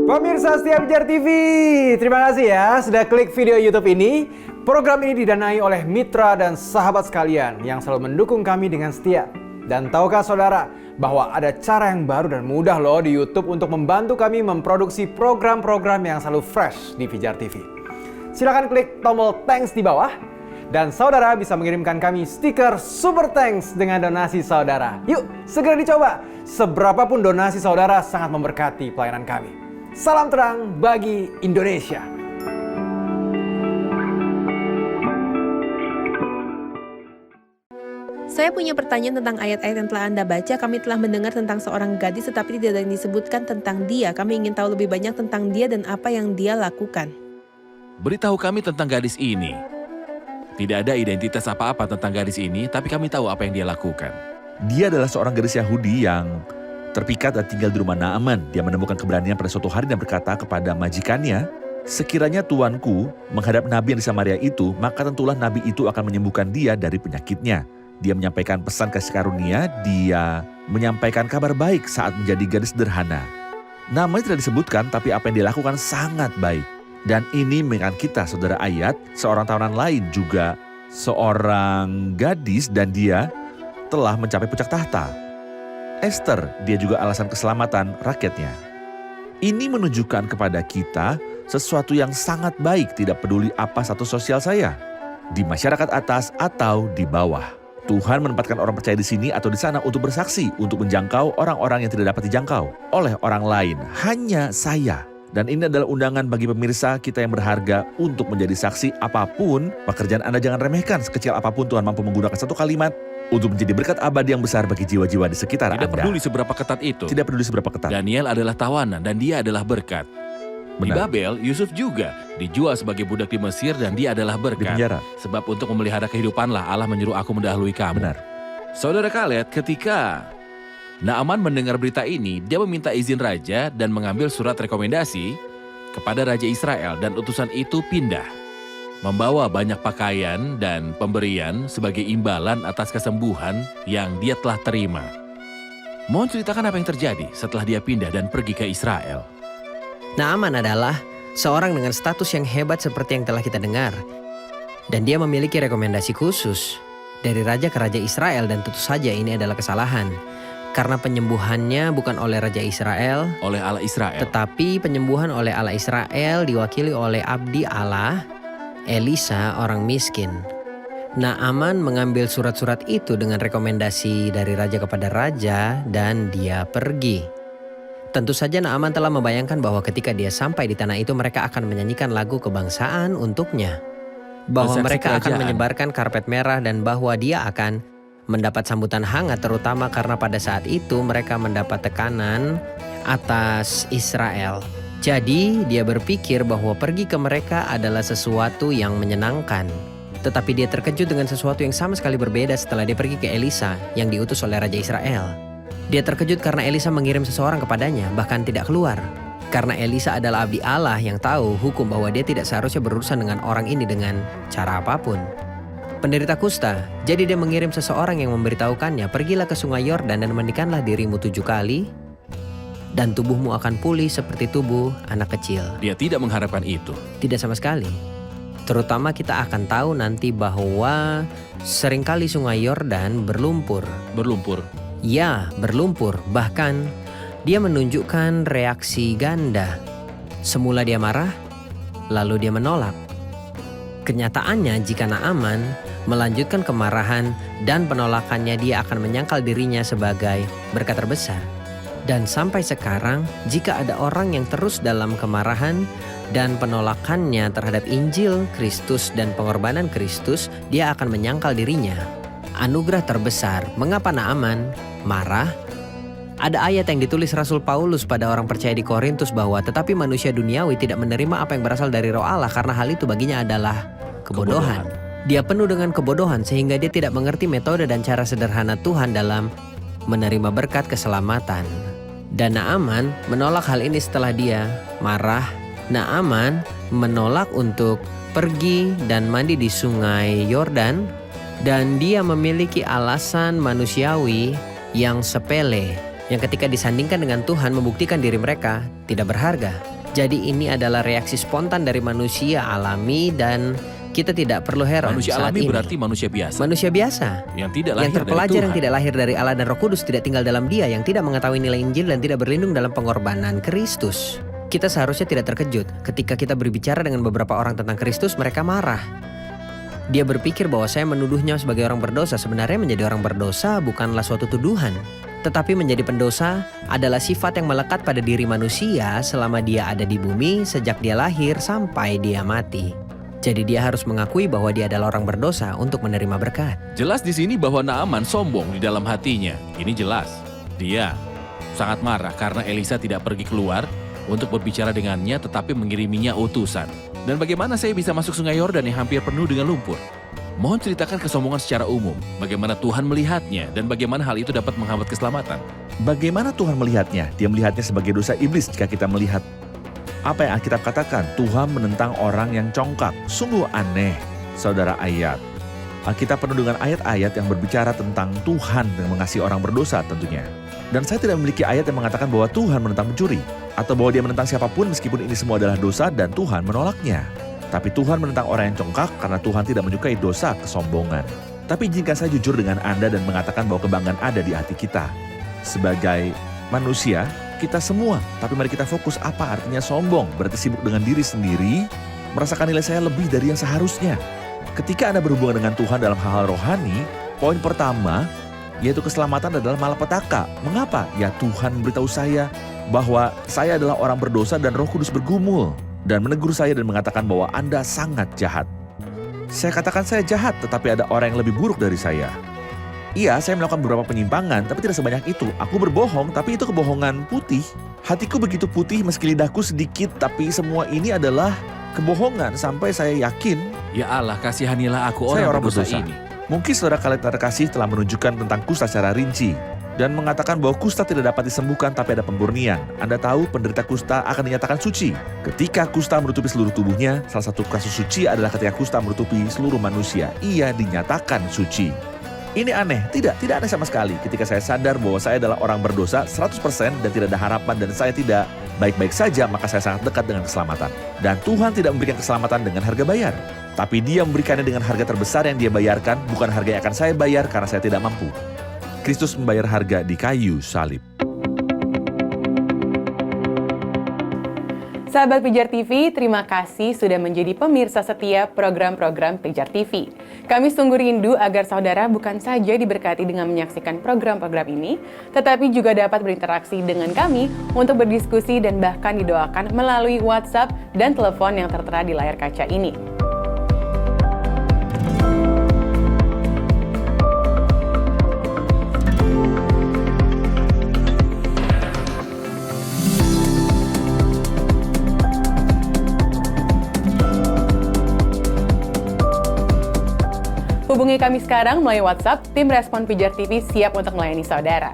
Pemirsa setia Pijar TV, terima kasih ya sudah klik video YouTube ini. Program ini didanai oleh mitra dan sahabat sekalian yang selalu mendukung kami dengan setia. Dan tahukah saudara bahwa ada cara yang baru dan mudah loh di YouTube untuk membantu kami memproduksi program-program yang selalu fresh di Pijar TV. Silakan klik tombol thanks di bawah dan saudara bisa mengirimkan kami stiker Super Thanks dengan donasi saudara. Yuk, segera dicoba. Seberapapun donasi saudara sangat memberkati pelayanan kami. Salam terang bagi Indonesia. Saya punya pertanyaan tentang ayat-ayat yang telah Anda baca. Kami telah mendengar tentang seorang gadis tetapi tidak ada yang disebutkan tentang dia. Kami ingin tahu lebih banyak tentang dia dan apa yang dia lakukan. Beritahu kami tentang gadis ini. Tidak ada identitas apa-apa tentang gadis ini, tapi kami tahu apa yang dia lakukan. Dia adalah seorang gadis Yahudi yang terpikat dan tinggal di rumah Naaman. Dia menemukan keberanian pada suatu hari dan berkata kepada majikannya, "Sekiranya tuanku menghadap nabi yang di Samaria itu, maka tentulah nabi itu akan menyembuhkan dia dari penyakitnya." Dia menyampaikan pesan kasih karunia, dia menyampaikan kabar baik saat menjadi gadis sederhana. Namanya tidak disebutkan, tapi apa yang dia lakukan sangat baik. Dan ini mengingatkan kita, saudara, ayat seorang tawanan lain juga seorang gadis dan dia telah mencapai puncak tahta. Esther, dia juga alasan keselamatan rakyatnya. Ini menunjukkan kepada kita sesuatu yang sangat baik, tidak peduli apa status sosial saya, di masyarakat atas atau di bawah. Tuhan menempatkan orang percaya di sini atau di sana untuk bersaksi, untuk menjangkau orang-orang yang tidak dapat dijangkau oleh orang lain, hanya saya. Dan ini adalah undangan bagi pemirsa kita yang berharga untuk menjadi saksi apapun. Pekerjaan Anda jangan remehkan, sekecil apapun Tuhan mampu menggunakan satu kalimat untuk menjadi berkat abadi yang besar bagi jiwa-jiwa di sekitar Anda. Tidak peduli seberapa ketat itu. Tidak peduli seberapa ketat. Daniel adalah tawanan dan dia adalah berkat. Di Benar. Babel, Yusuf juga dijual sebagai budak di Mesir dan dia adalah Di berkat. penjara. Sebab untuk memelihara kehidupanlah Allah menyuruh aku mendahului kamu. Benar. Saudara Khaled, ketika Naaman mendengar berita ini, dia meminta izin raja dan mengambil surat rekomendasi kepada Raja Israel, dan utusan itu pindah, membawa banyak pakaian dan pemberian sebagai imbalan atas kesembuhan yang dia telah terima. Mohon ceritakan apa yang terjadi setelah dia pindah dan pergi ke Israel. Naaman adalah seorang dengan status yang hebat seperti yang telah kita dengar. Dan dia memiliki rekomendasi khusus dari raja ke raja Israel, dan tentu saja ini adalah kesalahan. Karena penyembuhannya bukan oleh Raja Israel, Oleh Allah Israel. tetapi penyembuhan oleh Allah Israel diwakili oleh abdi Allah, Elisa, orang miskin. Naaman mengambil surat-surat itu dengan rekomendasi dari raja kepada raja dan dia pergi. Tentu saja Naaman telah membayangkan bahwa ketika dia sampai di tanah itu mereka akan menyanyikan lagu kebangsaan untuknya. Bahwa Resepsi mereka akan kerajaan. menyebarkan karpet merah dan bahwa dia akan mendapat sambutan hangat, terutama karena pada saat itu mereka mendapat tekanan atas Israel. Jadi dia berpikir bahwa pergi ke mereka adalah sesuatu yang menyenangkan. Tetapi dia terkejut dengan sesuatu yang sama sekali berbeda setelah dia pergi ke Elisa yang diutus oleh Raja Israel. Dia terkejut karena Elisa mengirim seseorang kepadanya, bahkan tidak keluar. Karena Elisa adalah abdi Allah yang tahu hukum bahwa dia tidak seharusnya berurusan dengan orang ini dengan cara apapun. Penderita kusta, jadi dia mengirim seseorang yang memberitahukannya, "Pergilah ke sungai Yordan dan mandikanlah dirimu 7 kali, dan tubuhmu akan pulih seperti tubuh anak kecil." Dia tidak mengharapkan itu. Tidak sama sekali. Terutama kita akan tahu nanti bahwa seringkali sungai Yordan berlumpur. Berlumpur. Ya, berlumpur. Bahkan dia menunjukkan reaksi ganda. Semula dia marah, lalu dia menolak. Kenyataannya jika Naaman melanjutkan kemarahan dan penolakannya, dia akan menyangkal dirinya sebagai berkat terbesar. Dan sampai sekarang, jika ada orang yang terus dalam kemarahan dan penolakannya terhadap Injil Kristus dan pengorbanan Kristus, dia akan menyangkal dirinya. Anugerah terbesar. Mengapa Naaman marah? Ada ayat yang ditulis Rasul Paulus pada orang percaya di Korintus bahwa tetapi manusia duniawi tidak menerima apa yang berasal dari roh Allah karena hal itu baginya adalah kebodohan. Dia penuh dengan kebodohan sehingga dia tidak mengerti metode dan cara sederhana Tuhan dalam menerima berkat keselamatan. Dan Naaman menolak hal ini setelah dia marah. Naaman menolak untuk pergi dan mandi di sungai Yordan, dan dia memiliki alasan manusiawi yang sepele yang ketika disandingkan dengan Tuhan membuktikan diri mereka tidak berharga. Jadi ini adalah reaksi spontan dari manusia alami dan kita tidak perlu heran Manusia saat alami ini. berarti manusia biasa. Manusia biasa. Yang tidak lahir Yang dari terpelajar, Tuhan. yang tidak lahir dari Allah dan Roh Kudus, tidak tinggal dalam Dia, yang tidak mengetahui nilai Injil dan tidak berlindung dalam pengorbanan Kristus. Kita seharusnya tidak terkejut ketika kita berbicara dengan beberapa orang tentang Kristus, mereka marah. Dia berpikir bahwa saya menuduhnya sebagai orang berdosa. Sebenarnya menjadi orang berdosa bukanlah suatu tuduhan. Tetapi menjadi pendosa adalah sifat yang melekat pada diri manusia selama dia ada di bumi sejak dia lahir sampai dia mati. Jadi dia harus mengakui bahwa dia adalah orang berdosa untuk menerima berkat. Jelas di sini bahwa Naaman sombong di dalam hatinya. Ini jelas. Dia sangat marah karena Elisa tidak pergi keluar untuk berbicara dengannya tetapi mengiriminya utusan. Dan bagaimana saya bisa masuk sungai Yordan yang hampir penuh dengan lumpur? Mohon ceritakan kesombongan secara umum, bagaimana Tuhan melihatnya dan bagaimana hal itu dapat menghambat keselamatan. Bagaimana Tuhan melihatnya? Dia melihatnya sebagai dosa iblis jika kita melihat apa yang Alkitab katakan. Tuhan menentang orang yang congkak. Sungguh aneh, saudara ayat. Alkitab penuh dengan ayat-ayat yang berbicara tentang Tuhan yang mengasihi orang berdosa tentunya. Dan saya tidak memiliki ayat yang mengatakan bahwa Tuhan menentang pencuri, atau bahwa dia menentang siapapun meskipun ini semua adalah dosa dan Tuhan menolaknya. Tapi Tuhan menentang orang yang congkak karena Tuhan tidak menyukai dosa kesombongan. Tapi jika saya jujur dengan Anda dan mengatakan bahwa kebanggaan ada di hati kita. Sebagai manusia, kita semua. Tapi mari kita fokus apa artinya sombong. Berarti sibuk dengan diri sendiri, merasakan nilai saya lebih dari yang seharusnya. Ketika Anda berhubungan dengan Tuhan dalam hal-hal rohani, poin pertama, yaitu keselamatan adalah malapetaka. Mengapa? Ya Tuhan memberitahu saya bahwa saya adalah orang berdosa dan Roh Kudus bergumul. Dan menegur saya dan mengatakan bahwa Anda sangat jahat. Saya katakan saya jahat, tetapi ada orang yang lebih buruk dari saya. Iya, saya melakukan beberapa penyimpangan, tapi tidak sebanyak itu. Aku berbohong, tapi itu kebohongan putih. Hatiku begitu putih meski lidahku sedikit, tapi semua ini adalah kebohongan sampai saya yakin Ya Allah, kasihanilah aku saya orang orang berdosa berdosa. ini. Mungkin saudara kalian terkasih telah menunjukkan tentang kusta secara rinci dan mengatakan bahwa kusta tidak dapat disembuhkan tapi ada pemurnian. Anda tahu penderita kusta akan dinyatakan suci. Ketika kusta menutupi seluruh tubuhnya, salah satu kasus suci adalah ketika kusta menutupi seluruh manusia. Ia dinyatakan suci. Ini aneh, tidak aneh sama sekali ketika saya sadar bahwa saya adalah orang berdosa 100% dan tidak ada harapan dan saya tidak baik-baik saja, maka saya sangat dekat dengan keselamatan. Dan Tuhan tidak memberikan keselamatan dengan harga bayar. Tapi Dia memberikannya dengan harga terbesar yang Dia bayarkan, bukan harga yang akan saya bayar karena saya tidak mampu. Kristus membayar harga di kayu salib. Sahabat Pijar TV, terima kasih sudah menjadi pemirsa setia program-program Pijar TV. Kami sungguh rindu agar saudara bukan saja diberkati dengan menyaksikan program-program ini, tetapi juga dapat berinteraksi dengan kami untuk berdiskusi dan bahkan didoakan melalui WhatsApp dan telepon yang tertera di layar kaca ini. Hubungi kami sekarang melalui WhatsApp, tim Respon Pijar TV siap untuk melayani saudara.